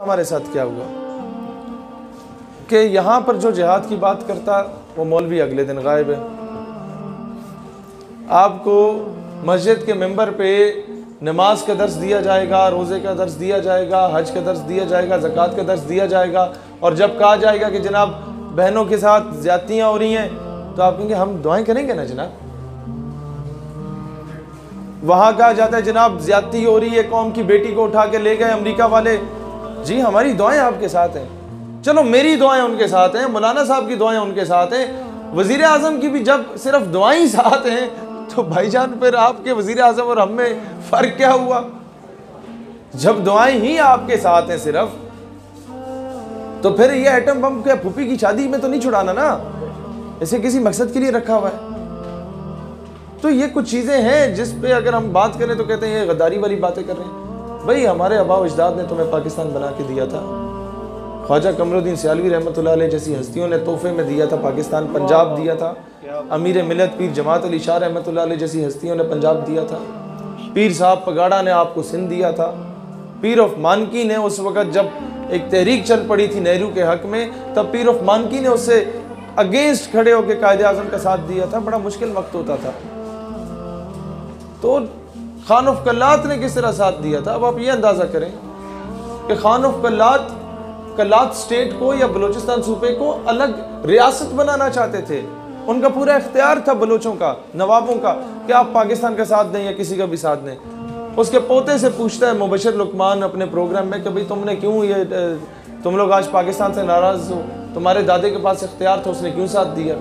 हमारे साथ क्या हुआ कि यहाँ पर जो जिहाद की बात करता वो मौलवी अगले दिन गायब है। आपको मस्जिद के मेंबर पे नमाज का दर्स दिया जाएगा, रोज़े का दर्स दिया जाएगा, हज का दर्स दिया जाएगा, ज़कात का दर्स दिया जाएगा, और जब कहा जाएगा कि जनाब बहनों के साथ ज़्यादतियाँ हो रही हैं तो आप कहेंगे हम दुआएं करेंगे ना जनाब। वहाँ कहा जाता है जनाब ज़्यादती हो रही है, कौम की बेटी को उठा के ले गए अमेरिका वाले, जी हमारी दुआएं आपके साथ हैं। चलो मेरी दुआएं उनके साथ हैं, मौलाना साहब की दुआएं उनके साथ हैं, वज़ीर आज़म की भी जब सिर्फ दुआएं ही साथ हैं तो भाईजान फिर आपके वज़ीर आज़म और हम में फ़र्क क्या हुआ? जब दुआएं ही आपके साथ हैं सिर्फ, तो फिर ये एटम बम क्या फूफी की शादी में तो नहीं छुड़ाना ना, इसे किसी मकसद के लिए रखा हुआ है। तो ये कुछ चीज़ें हैं जिस पे अगर हम बात करें तो कहते हैं ये गद्दारी वाली बातें कर रहे हैं। भाई हमारे आबा अजदाद ने तुम्हें पाकिस्तान बना के दिया था, ख्वाजा कमरुद्दीन सियालवी रहमतुल्लाह अलैह जैसी हस्तियों ने तोहफे में दिया था, पाकिस्तान पंजाब दिया था, अमीर मिलत पीर जमात अली शाह रहमतुल्लाह अलैह जैसी हस्तियों ने पंजाब दिया था, पीर साहब पगाड़ा ने आपको सिंध दिया था, पीर ऑफ मानकी ने उस वक़्त जब एक तहरीक चल पड़ी थी नेहरू के हक में, तब पीर ऑफ मानकी ने उससे अगेंस्ट खड़े होकर कायदे आज़म का साथ दिया था। बड़ा मुश्किल वक्त होता था। तो खान ऑफ कल्लात ने किस तरह साथ दिया था। अब आप ये अंदाज़ा करें कि खान ऑफ कल्लात स्टेट को या बलूचिस्तान सूबे को अलग रियासत बनाना चाहते थे। उनका पूरा इख्तियार था बलोचों का, नवाबों का, कि आप पाकिस्तान का साथ दें या किसी का भी साथ दें। उसके पोते से पूछता है मुबशर लुकमान अपने प्रोग्राम में कि भाई तुमने क्यों ये तुम लोग आज पाकिस्तान से नाराज़ हो, तुम्हारे दादे के पास इख्तियार था, उसने क्यों साथ दिया?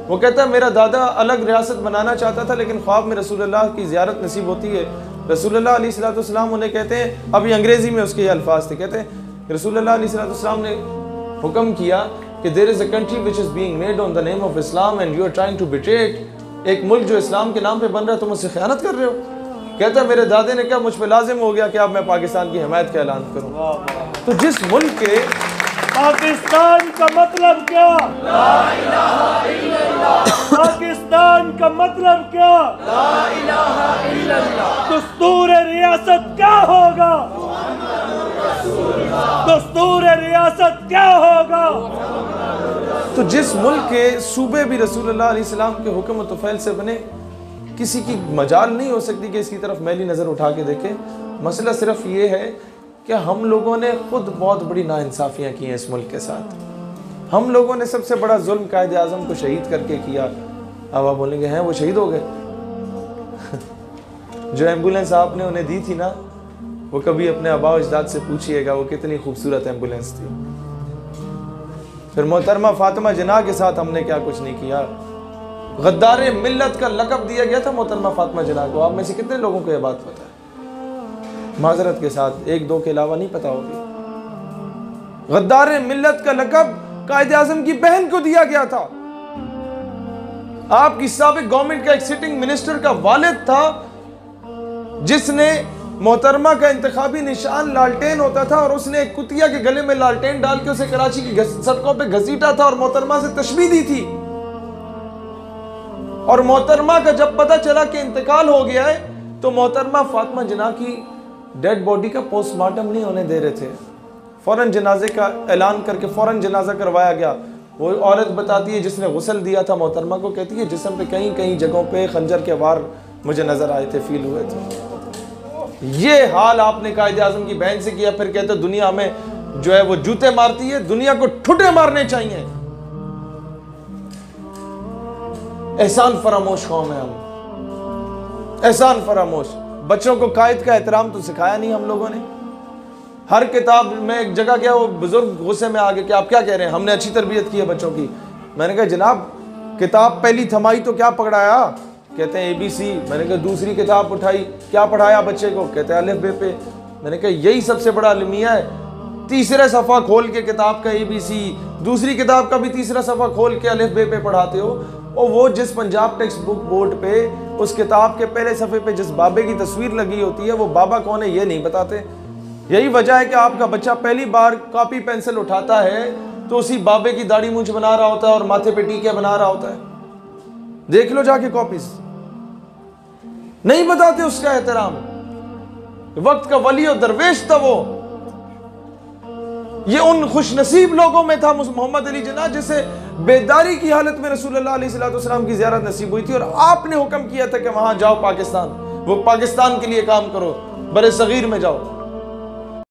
वो कहता है मेरा दादा अलग रियासत बनाना चाहता था, लेकिन ख्वाब में रसूलुल्लाह की ज़ियारत नसीब होती है। रसूलुल्लाह अलैहिस्सलाम उन्हें कहते हैं, अभी अंग्रेज़ी में उसके ये अल्फाज थे, कहते हैं रसूलुल्लाह अलैहिस्सलाम ने हुक्म किया कि there is a country which is being made on the name of Islam and you are trying to betray it. एक मुल्क जो इस्लाम के नाम पे बन रहा है तुम उससे ख़यानत कर रहे हो। कहता है मेरे दादे ने क्या मुझ पर लाजिम हो गया कि अब मैं पाकिस्तान की हिमायत का ऐलान करूँ। तो जिस मुल्क के पाकिस्तान का मतलब क्या? ला इलाहा इल्लल्लाह। पाकिस्तान का मतलब क्या? ला इलाहा इल्लल्लाह। दस्तूर रियासत क्या होगा? दस्तूर रियासत क्या होगा? तो जिस मुल्क के सूबे भी रसूलुल्लाह अलैहिस्सलाम के हुक्म तुफैल से बने, किसी की मजाल नहीं हो सकती कि इसकी तरफ मैली नज़र उठा के देखे। मसला सिर्फ ये है कि हम लोगों ने खुद बहुत बड़ी नाइंसाफ़ियाँ की हैं इस मुल्क के साथ। हम लोगों ने सबसे बड़ा जुल्म कायदे आज़म को शहीद करके किया। अब आप बोलेंगे हैं वो शहीद हो गए जो एम्बुलेंस आपने उन्हें दी थी ना, वो कभी अपने आबा अजदाद से पूछिएगा वो कितनी खूबसूरत एम्बुलेंस थी। फिर मोहतरमा फातिमा जिन्ना के साथ हमने क्या कुछ नहीं किया। गद्दारे मिल्लत का लक़ब दिया गया था मोहतरमा फातिमा जिन्ना को। आप में से कितने लोगों को यह बात पता है? माजरत के साथ एक दो के अलावा नहीं पता होगी। गद्दारे मिल्लत का लक़ब कायदे आज़म की बहन को दिया गया था। आपकी साबिक गवर्नमेंट का एक सिटिंग मिनिस्टर का वालिद था जिसने मोहतरमा का इंतखाबी निशान लालटेन होता था और उसने एक कुतिया के गले में लालटेन डाल के उसे कराची की सड़कों पे घसीटा था और मोहतरमा से तशबीह दी थी। और मोहतरमा का जब पता चला कि इंतकाल हो गया है तो मोहतरमा फातिमा जिन्ना की डेड बॉडी का पोस्टमार्टम नहीं होने दे रहे थे। फौरन जनाजे का ऐलान करके फौरन जनाजा करवाया गया। वो औरत बताती है जिसने गुस्ल दिया था मोहतरमा को, कहती है जिस्म पे कहीं कहीं जगहों पे खंजर के वार मुझे नजर आए थे, फील हुए थे। ये हाल आपने कायदे आज़म की बहन से किया। फिर कहते दुनिया में जो है वो जूते मारती है, दुनिया को ठुटे मारने चाहिए। एहसान फरामोश कौम है हम, एहसान फरामोश। बच्चों को कायद का एहतराम तो सिखाया नहीं हम लोगों ने। हर किताब में एक जगह गया, वो बुजुर्ग गुस्से में आ गए कि आप क्या कह रहे हैं, हमने अच्छी तरबियत की है बच्चों की। मैंने कहा जनाब किताब पहली थमाई तो क्या पकड़ाया? कहते हैं ABC। मैंने कहा दूसरी किताब उठाई, क्या पढ़ाया बच्चे को? कहते हैं अलिफ बे पे। मैंने कहा यही सबसे बड़ा अलमिया है। तीसरे सफ़ा खोल के किताब का ABC, दूसरी किताब का भी तीसरा सफ़ा खोल के अलिफ बे पे पढ़ाते हो। और वो जिस पंजाब टेक्स्ट बुक बोर्ड पे उस किताब के पहले सफ़े पे जिस बाबे की तस्वीर लगी होती है वो बाबा कौन है ये नहीं बताते। यही वजह है कि आपका बच्चा पहली बार कॉपी पेंसिल उठाता है तो उसी बाबे की दाढ़ी मूंछ बना रहा होता है और माथे पे टीके बना रहा होता है। देख लो जाके कॉपीज, नहीं बताते उसका एहतराम। वक्त का वली और दरवेश था वो। ये उन खुशनसीब लोगों में था मोहम्मद अली जिन्ना जिसे बेदारी की हालत में रसूलुल्लाह अलैहिस्सलाम की ज़ियारत नसीब हुई थी और आपने हुक्म किया था कि वहां जाओ पाकिस्तान, वो पाकिस्तान के लिए काम करो, बरे सगीर में जाओ।